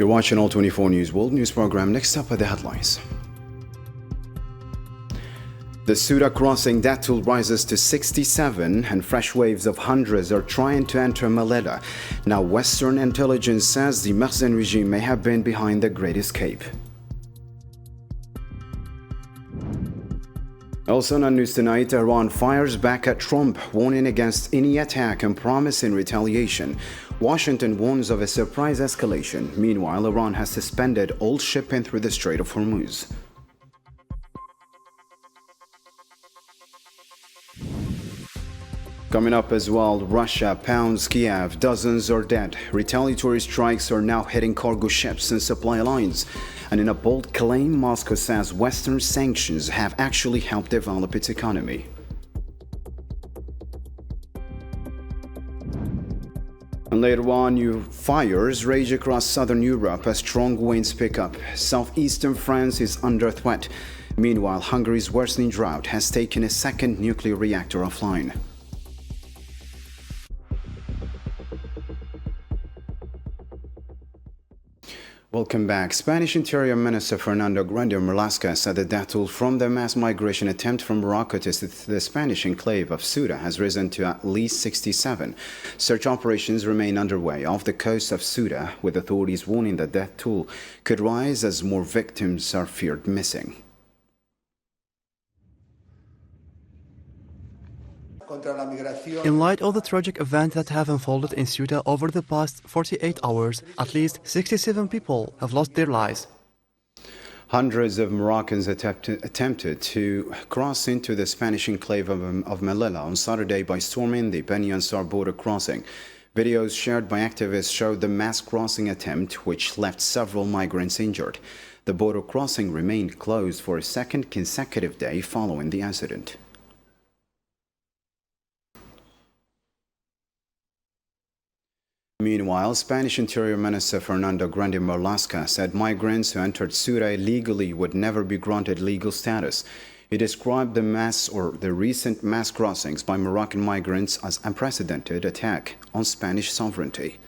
You're watching All 24 News World News Program. Next up are the headlines. The Ceuta crossing death toll rises to 67 and fresh waves of hundreds are trying to enter Melilla. Now Western intelligence says the migrant regime may have been behind the Great Escape. Also on news tonight, Iran fires back at Trump, warning against any attack and promising retaliation. Washington warns of a surprise escalation. Meanwhile, Iran has suspended all shipping through the Strait of Hormuz. Coming up as well, Russia pounds Kiev, dozens are dead. Retaliatory strikes are now hitting cargo ships and supply lines. And in a bold claim, Moscow says Western sanctions have actually helped develop its economy. And later on, new fires rage across southern Europe as strong winds pick up. Southeastern France is under threat. Meanwhile, Hungary's worsening drought has taken a second nuclear reactor offline. Welcome back. Spanish Interior Minister Fernando Grande Marlaska said the death toll from the mass migration attempt from Morocco to the Spanish enclave of Ceuta has risen to at least 67. Search operations remain underway off the coast of Ceuta, with authorities warning the death toll could rise as more victims are feared missing. In light of the tragic events that have unfolded in Ceuta over the past 48 hours, at least 67 people have lost their lives. Hundreds of Moroccans attempted to cross into the Spanish enclave of Melilla on Saturday by storming the Beni Ansar border crossing. Videos shared by activists showed the mass crossing attempt, which left several migrants injured. The border crossing remained closed for a second consecutive day following the incident. Meanwhile, Spanish Interior Minister Fernando Grande Marlaska said migrants who entered Ceuta illegally would never be granted legal status. He described the recent mass crossings by Moroccan migrants as unprecedented attack on Spanish sovereignty.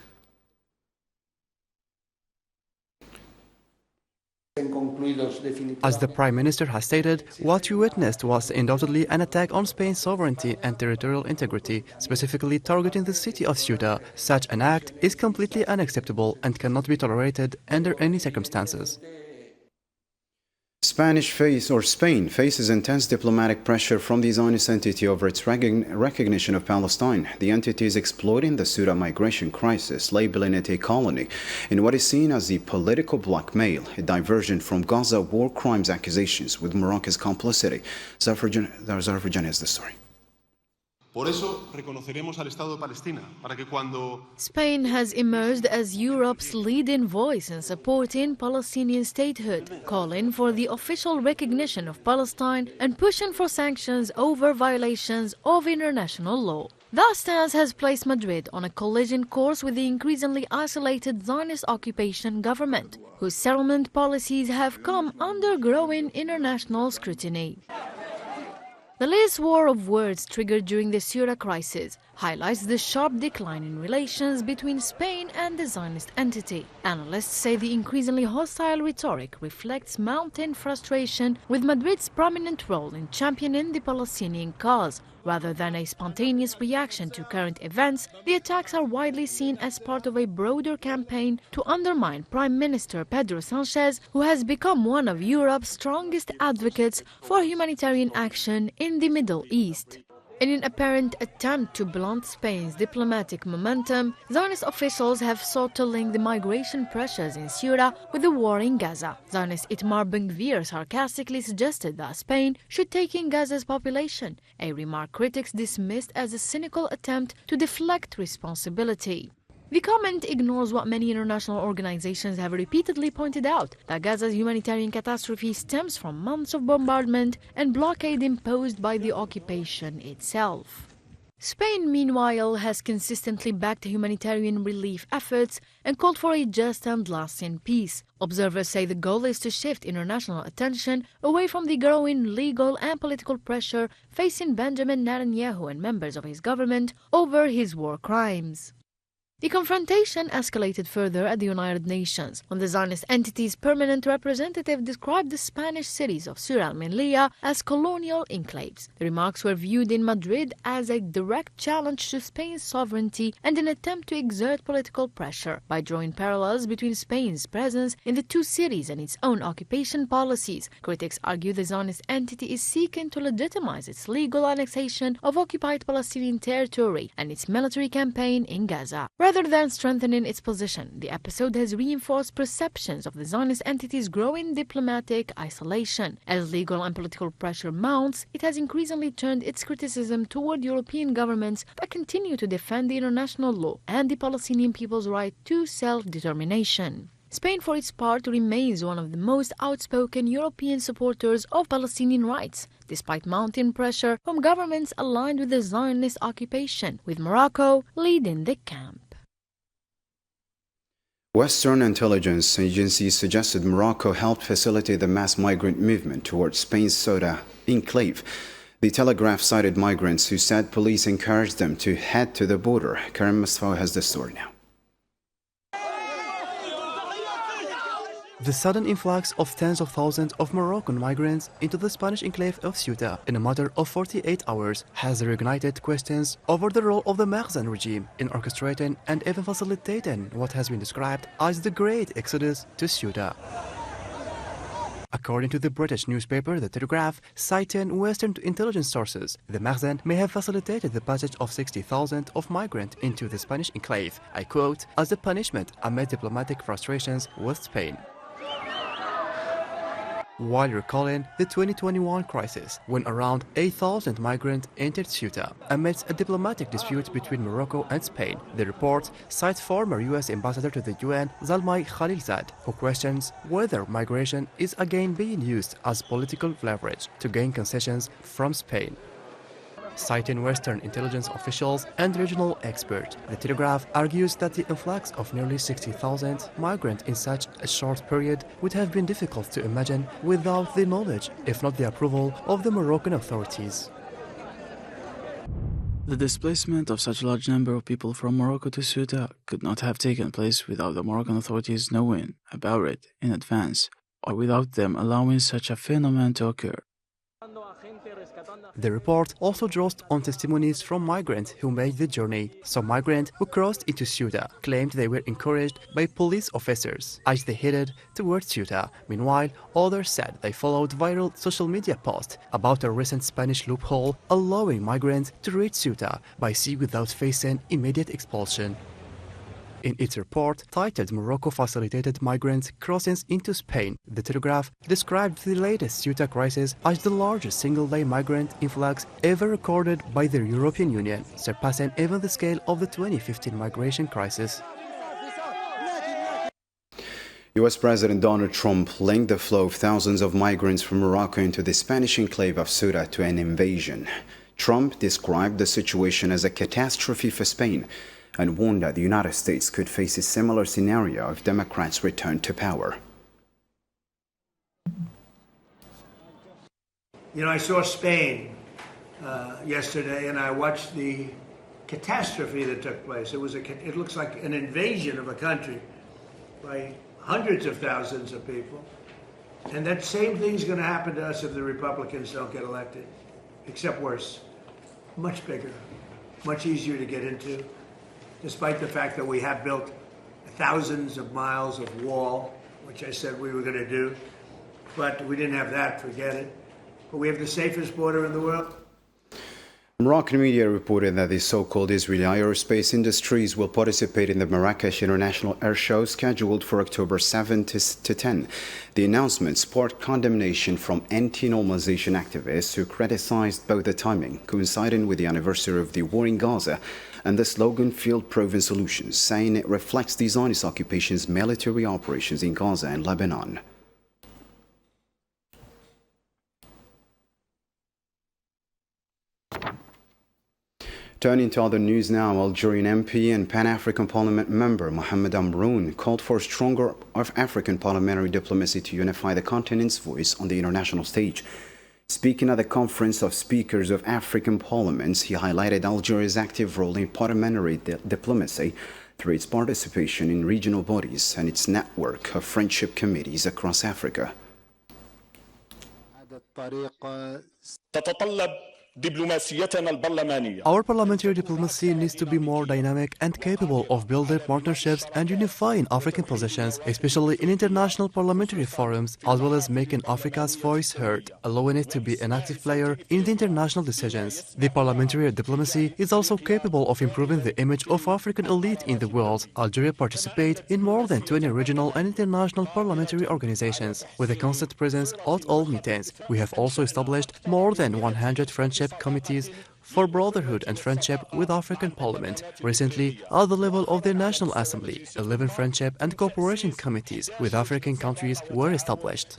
As the Prime Minister has stated, what you witnessed was undoubtedly an attack on Spain's sovereignty and territorial integrity, specifically targeting the city of Ceuta. Such an act is completely unacceptable and cannot be tolerated under any circumstances. Spain faces intense diplomatic pressure from the Zionist entity over its recognition of Palestine. The entity is exploiting the Ceuta migration crisis, labeling it a colony, in what is seen as the political blackmail, a diversion from Gaza war crimes accusations with Morocco's complicity. Zarfarjan has the story. Spain has emerged as Europe's leading voice in supporting Palestinian statehood, calling for the official recognition of Palestine and pushing for sanctions over violations of international law. That stance has placed Madrid on a collision course with the increasingly isolated Zionist occupation government, whose settlement policies have come under growing international scrutiny. The latest war of words triggered during the Ceuta crisis highlights the sharp decline in relations between Spain and the Zionist entity. Analysts say the increasingly hostile rhetoric reflects mounting frustration with Madrid's prominent role in championing the Palestinian cause. Rather than a spontaneous reaction to current events, the attacks are widely seen as part of a broader campaign to undermine Prime Minister Pedro Sánchez, who has become one of Europe's strongest advocates for humanitarian action in the Middle East. In an apparent attempt to blunt Spain's diplomatic momentum, Zionist officials have sought to link the migration pressures in Ceuta with the war in Gaza. Zionist Itamar Ben-Gvir sarcastically suggested that Spain should take in Gaza's population, a remark critics dismissed as a cynical attempt to deflect responsibility. The comment ignores what many international organizations have repeatedly pointed out, that Gaza's humanitarian catastrophe stems from months of bombardment and blockade imposed by the occupation itself. Spain, meanwhile, has consistently backed humanitarian relief efforts and called for a just and lasting peace. Observers say the goal is to shift international attention away from the growing legal and political pressure facing Benjamin Netanyahu and members of his government over his war crimes. The confrontation escalated further at the United Nations when the Zionist entity's permanent representative described the Spanish cities of Ceuta and Melilla as colonial enclaves. The remarks were viewed in Madrid as a direct challenge to Spain's sovereignty and an attempt to exert political pressure by drawing parallels between Spain's presence in the two cities and its own occupation policies. Critics argue the Zionist entity is seeking to legitimize its legal annexation of occupied Palestinian territory and its military campaign in Gaza. Rather than strengthening its position, the episode has reinforced perceptions of the Zionist entity's growing diplomatic isolation. As legal and political pressure mounts, it has increasingly turned its criticism toward European governments that continue to defend the international law and the Palestinian people's right to self-determination. Spain, for its part, remains one of the most outspoken European supporters of Palestinian rights, despite mounting pressure from governments aligned with the Zionist occupation, with Morocco leading the camp. Western intelligence agencies suggested Morocco helped facilitate the mass migrant movement towards Spain's Ceuta enclave. The Telegraph cited migrants who said police encouraged them to head to the border. Karim Mustafa has the story now. The sudden influx of tens of thousands of Moroccan migrants into the Spanish enclave of Ceuta in a matter of 48 hours has reignited questions over the role of the migrant regime in orchestrating and even facilitating what has been described as the Great Exodus to Ceuta. According to the British newspaper The Telegraph, citing Western intelligence sources, the migrant may have facilitated the passage of 60,000 of migrants into the Spanish enclave, I quote, as a punishment amid diplomatic frustrations with Spain. While recalling the 2021 crisis, when around 8,000 migrants entered Ceuta amidst a diplomatic dispute between Morocco and Spain, the report cites former U.S. ambassador to the UN, Zalmay Khalilzad, who questions whether migration is again being used as political leverage to gain concessions from Spain. Citing Western intelligence officials and regional experts, The Telegraph argues that the influx of nearly 60,000 migrants in such a short period would have been difficult to imagine without the knowledge, if not the approval, of the Moroccan authorities. The displacement of such a large number of people from Morocco to Ceuta could not have taken place without the Moroccan authorities knowing about it in advance, or without them allowing such a phenomenon to occur. The report also draws on testimonies from migrants who made the journey. Some migrants who crossed into Ceuta claimed they were encouraged by police officers as they headed towards Ceuta. Meanwhile, others said they followed viral social media posts about a recent Spanish loophole allowing migrants to reach Ceuta by sea without facing immediate expulsion. In its report, titled Morocco Facilitated Migrants Crossings into Spain, The Telegraph described the latest Ceuta crisis as the largest single-day migrant influx ever recorded by the European Union, surpassing even the scale of the 2015 migration crisis. U.S. President Donald Trump linked the flow of thousands of migrants from Morocco into the Spanish enclave of Ceuta to an invasion. Trump described the situation as a catastrophe for Spain and warned that the United States could face a similar scenario if Democrats return to power. You know, I saw Spain yesterday, and I watched the catastrophe that took place. It looks like an invasion of a country by hundreds of thousands of people. And that same thing's going to happen to us if the Republicans don't get elected, except worse. Much bigger, much easier to get into, despite the fact that we have built thousands of miles of wall, which I said we were going to do. But we didn't have that, forget it. But we have the safest border in the world. Moroccan media reported that the so-called Israeli aerospace industries will participate in the Marrakesh International Air Show scheduled for October 7 to 10. The announcement sparked condemnation from anti-normalization activists who criticized both the timing, coinciding with the anniversary of the war in Gaza, and the slogan Field-Proven Solutions, saying it reflects the Zionist occupation's military operations in Gaza and Lebanon. Turning to other news now, Algerian MP and Pan-African Parliament member Mohamed Amroun called for stronger African parliamentary diplomacy to unify the continent's voice on the international stage. Speaking at the Conference of Speakers of African Parliaments, he highlighted Algeria's active role in parliamentary diplomacy, through its participation in regional bodies and its network of friendship committees across Africa. Our parliamentary diplomacy needs to be more dynamic and capable of building partnerships and unifying African positions, especially in international parliamentary forums, as well as making Africa's voice heard, allowing it to be an active player in the international decisions. The parliamentary diplomacy is also capable of improving the image of African elite in the world. Algeria participates in more than 20 regional and international parliamentary organizations, with a constant presence at all meetings. We have also established more than 100 friendship committees for brotherhood and friendship with African Parliament. Recently, at the level of the National Assembly, 11 friendship and cooperation committees with African countries were established.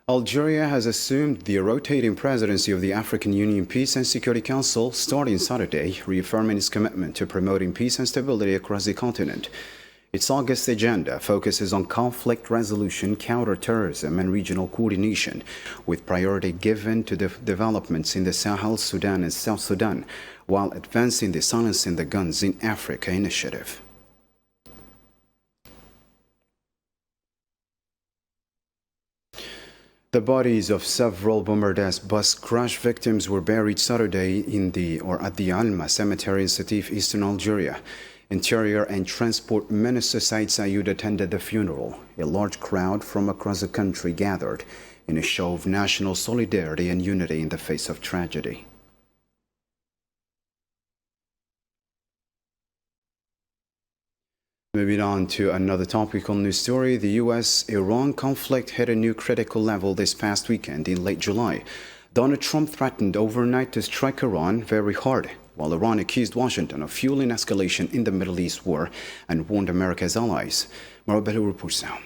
Algeria has assumed the rotating presidency of the African Union Peace and Security Council starting Saturday, reaffirming its commitment to promoting peace and stability across the continent. Its August agenda focuses on conflict resolution, counter-terrorism, and regional coordination, with priority given to the developments in the Sahel, Sudan, and South Sudan, while advancing the Silencing the Guns in Africa initiative. The bodies of several bombarded bus crash victims were buried Saturday at the Alma cemetery in Sétif, eastern Algeria. Interior and Transport Minister Said Sayoud attended the funeral. A large crowd from across the country gathered in a show of national solidarity and unity in the face of tragedy. Moving on to another topical news story, the U.S.-Iran conflict hit a new critical level this past weekend in late July. Donald Trump threatened overnight to strike Iran very hard, while Iran accused Washington of fueling escalation in the Middle East war and warned America's allies. Marabello reports now.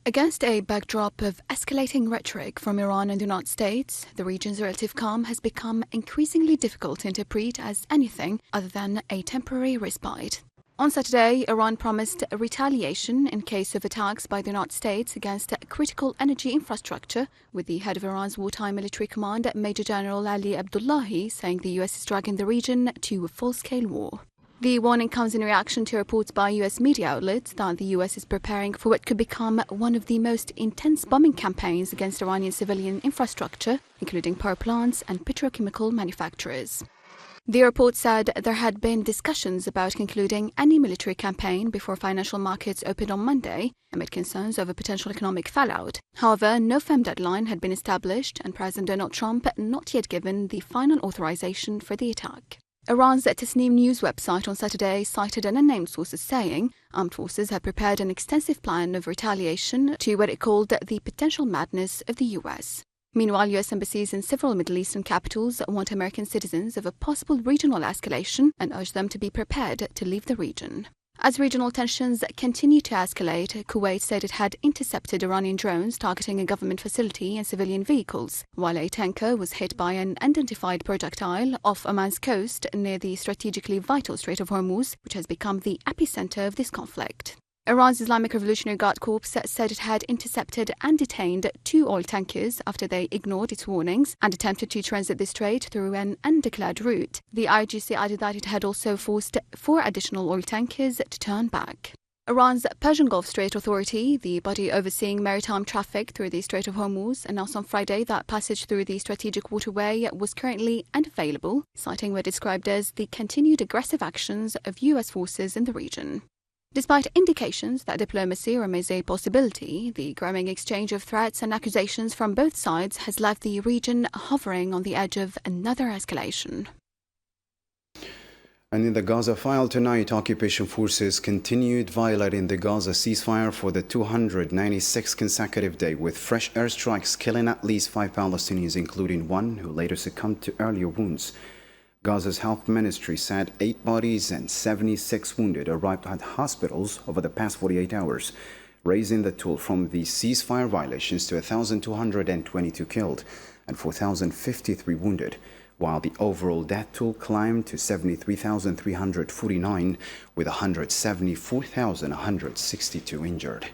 Against a backdrop of escalating rhetoric from Iran and the United States, the region's relative calm has become increasingly difficult to interpret as anything other than a temporary respite. On Saturday, Iran promised retaliation in case of attacks by the United States against critical energy infrastructure, with the head of Iran's wartime military command, Major General Ali Abdullahi, saying the U.S. is dragging the region to a full-scale war. The warning comes in reaction to reports by U.S. media outlets that the U.S. is preparing for what could become one of the most intense bombing campaigns against Iranian civilian infrastructure, including power plants and petrochemical manufacturers. The report said there had been discussions about concluding any military campaign before financial markets opened on Monday, amid concerns over potential economic fallout. However, no firm deadline had been established, and President Donald Trump had not yet given the final authorization for the attack. Iran's Tasnim news website on Saturday cited an unnamed source as saying armed forces had prepared an extensive plan of retaliation to what it called the potential madness of the U.S. Meanwhile, U.S. embassies in several Middle Eastern capitals warned American citizens of a possible regional escalation and urged them to be prepared to leave the region. As regional tensions continue to escalate, Kuwait said it had intercepted Iranian drones targeting a government facility and civilian vehicles, while a tanker was hit by an unidentified projectile off Oman's coast near the strategically vital Strait of Hormuz, which has become the epicenter of this conflict. Iran's Islamic Revolutionary Guard Corps said it had intercepted and detained 2 oil tankers after they ignored its warnings and attempted to transit the strait through an undeclared route. The IRGC added that it had also forced 4 additional oil tankers to turn back. Iran's Persian Gulf Strait Authority, the body overseeing maritime traffic through the Strait of Hormuz, announced on Friday that passage through the strategic waterway was currently unavailable, citing what it described as the continued aggressive actions of U.S. forces in the region. Despite indications that diplomacy remains a possibility, the growing exchange of threats and accusations from both sides has left the region hovering on the edge of another escalation. And in the Gaza file tonight, occupation forces continued violating the Gaza ceasefire for the 296th consecutive day, with fresh airstrikes killing at least 5 Palestinians, including one who later succumbed to earlier wounds. Gaza's health ministry said 8 bodies and 76 wounded arrived at hospitals over the past 48 hours, raising the toll from the ceasefire violations to 1,222 killed and 4,053 wounded, while the overall death toll climbed to 73,349, with 174,162 injured.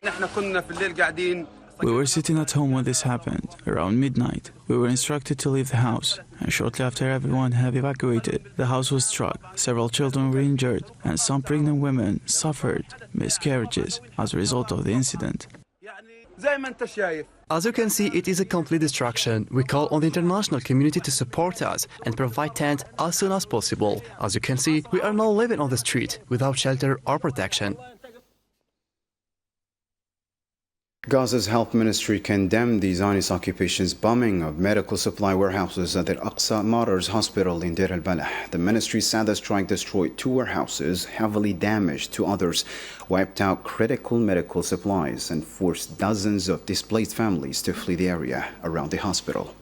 نحن كنا في الليل قاعدين We were sitting at home when this happened, around midnight. We were instructed to leave the house, and shortly after everyone had evacuated, the house was struck. Several children were injured, and some pregnant women suffered miscarriages as a result of the incident. As you can see, it is a complete destruction. We call on the international community to support us and provide tent as soon as possible. As you can see, we are now living on the street without shelter or protection. Gaza's health ministry condemned the Zionist occupation's bombing of medical supply warehouses at the Aqsa Martyrs Hospital in Deir al-Balah. The ministry said the strike destroyed 2 warehouses, heavily damaged 2 others, wiped out critical medical supplies, and forced dozens of displaced families to flee the area around the hospital.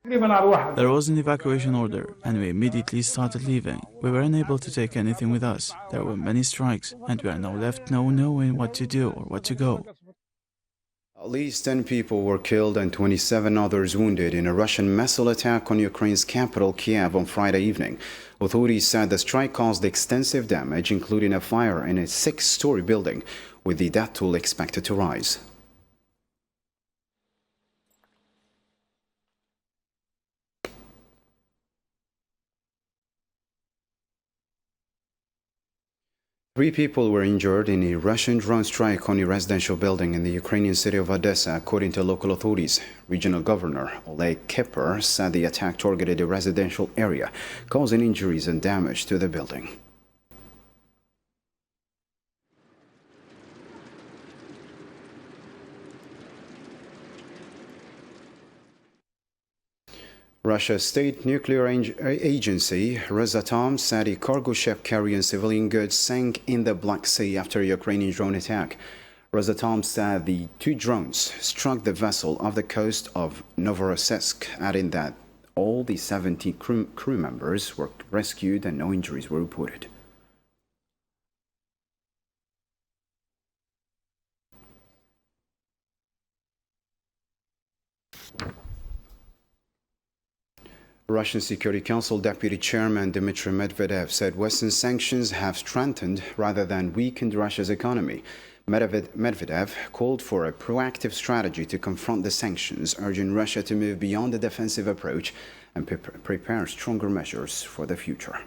There was an evacuation order, and we immediately started leaving. We were unable to take anything with us. There were many strikes, and we are now left not knowing what to do or what to go. At least 10 people were killed and 27 others wounded in a Russian missile attack on Ukraine's capital, Kiev, on Friday evening. Authorities said the strike caused extensive damage, including a fire in a 6-story building, with the death toll expected to rise. Three people were injured in a Russian drone strike on a residential building in the Ukrainian city of Odessa, according to local authorities. Regional Governor Oleg Kipper said the attack targeted a residential area, causing injuries and damage to the building. Russia's state nuclear agency, Rosatom, said a cargo ship carrying civilian goods sank in the Black Sea after a Ukrainian drone attack. Rosatom said the 2 drones struck the vessel off the coast of Novorossiysk, adding that all the 70 crew members were rescued and no injuries were reported. Russian Security Council Deputy Chairman Dmitry Medvedev said Western sanctions have strengthened rather than weakened Russia's economy. Medvedev called for a proactive strategy to confront the sanctions, urging Russia to move beyond the defensive approach and prepare stronger measures for the future.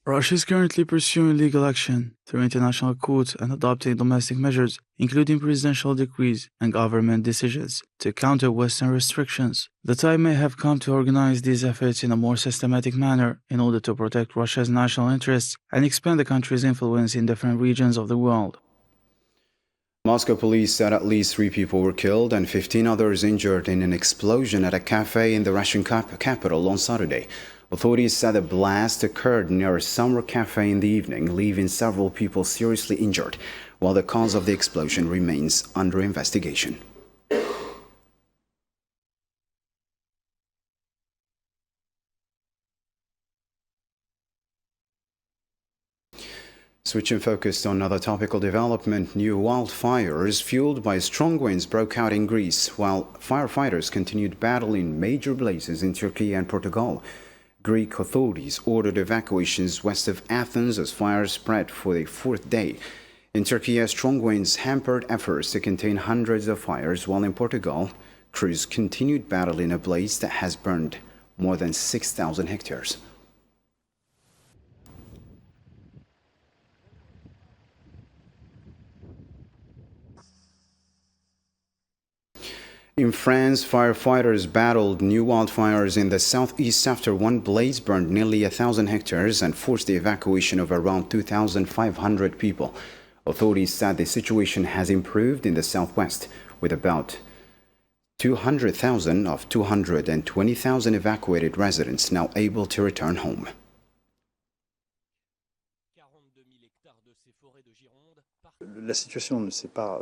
Russia is currently pursuing legal action through international courts and adopting domestic measures, including presidential decrees and government decisions, to counter Western restrictions. The time may have come to organize these efforts in a more systematic manner in order to protect Russia's national interests and expand the country's influence in different regions of the world. Moscow police said at least 3 people were killed and 15 others injured in an explosion at a cafe in the Russian capital on Saturday. Authorities said a blast occurred near a summer cafe in the evening, leaving several people seriously injured, while the cause of the explosion remains under investigation. Switching focus on another topical development, new wildfires fueled by strong winds broke out in Greece, while firefighters continued battling major blazes in Turkey and Portugal. Greek authorities ordered evacuations west of Athens as fires spread for the 4th day. In Turkey, strong winds hampered efforts to contain hundreds of fires, while in Portugal, crews continued battling a blaze that has burned more than 6,000 hectares. In France, firefighters battled new wildfires in the southeast after one blaze burned nearly 1,000 hectares and forced the evacuation of around 2,500 people. Authorities said the situation has improved in the southwest, with about 200,000 of 220,000 evacuated residents now able to return home. La situation ne s'est pas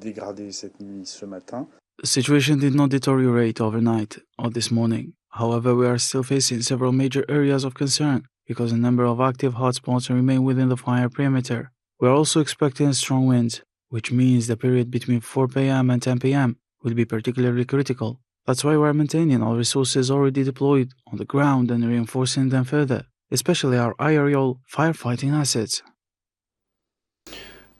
dégradée cette nuit ce matin. The situation did not deteriorate overnight or this morning. However, we are still facing several major areas of concern because a number of active hotspots remain within the fire perimeter. We are also expecting strong winds, which means the period between 4 p.m. and 10 p.m. will be particularly critical. That's why we are maintaining all resources already deployed on the ground and reinforcing them further. especially our aerial firefighting assets.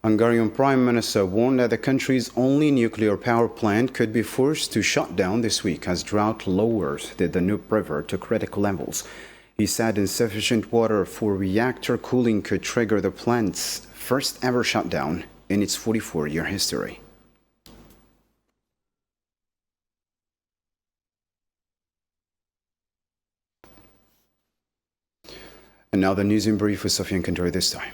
Hungarian Prime Minister warned that the country's only nuclear power plant could be forced to shut down this week as drought lowers the Danube River to critical levels. He said insufficient water for reactor cooling could trigger the plant's first ever shutdown in its 44-year history. And now the news in brief with Sofian Kantori this time.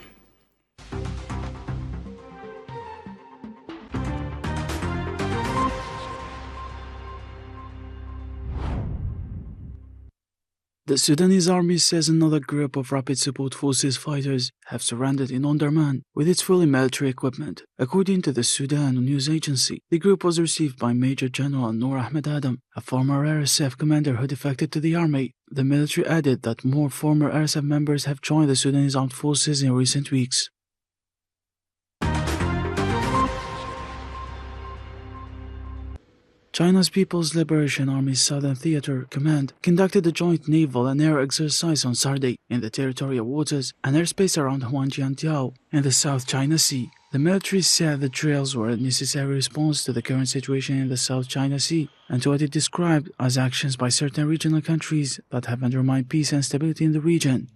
The Sudanese army says another group of Rapid Support Forces fighters have surrendered in Omdurman with its fully military equipment. According to the Sudan news agency, the group was received by Major General Noor Ahmed Adam, a former RSF commander who defected to the army. The military added that more former RSF members have joined the Sudanese armed forces in recent weeks. China's People's Liberation Army's Southern Theater Command conducted a joint naval and air exercise on Saturday in the territorial waters and airspace around Huangjiantiao in the South China Sea. The military said the drills were a necessary response to the current situation in the South China Sea and to what it described as actions by certain regional countries that have undermined peace and stability in the region.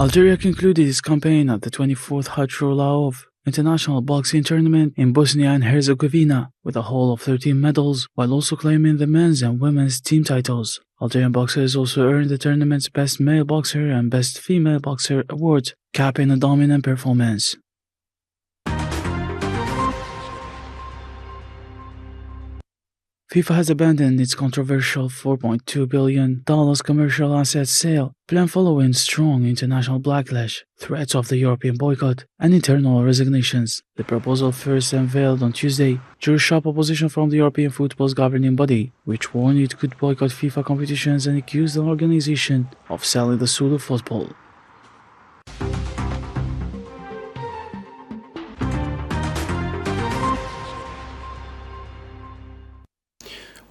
Algeria concluded its campaign at the 24th Hajrulaov International Boxing Tournament in Bosnia and Herzegovina with a haul of 13 medals, while also claiming the men's and women's team titles. Algerian boxers also earned the tournament's Best Male Boxer and Best Female Boxer awards, capping a dominant performance. FIFA has abandoned its controversial $4.2 billion commercial assets sale plan following strong international backlash, threats of the European boycott, and internal resignations. The proposal first unveiled on Tuesday drew sharp opposition from the European football's governing body, which warned it could boycott FIFA competitions and accused the organization of selling the soul of football.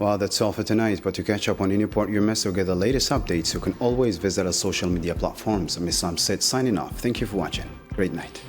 Well, that's all for tonight, but to catch up on any part you missed or get the latest updates, you can always visit our social media platforms. I'm Islam Said signing off. Thank you for watching. Great night.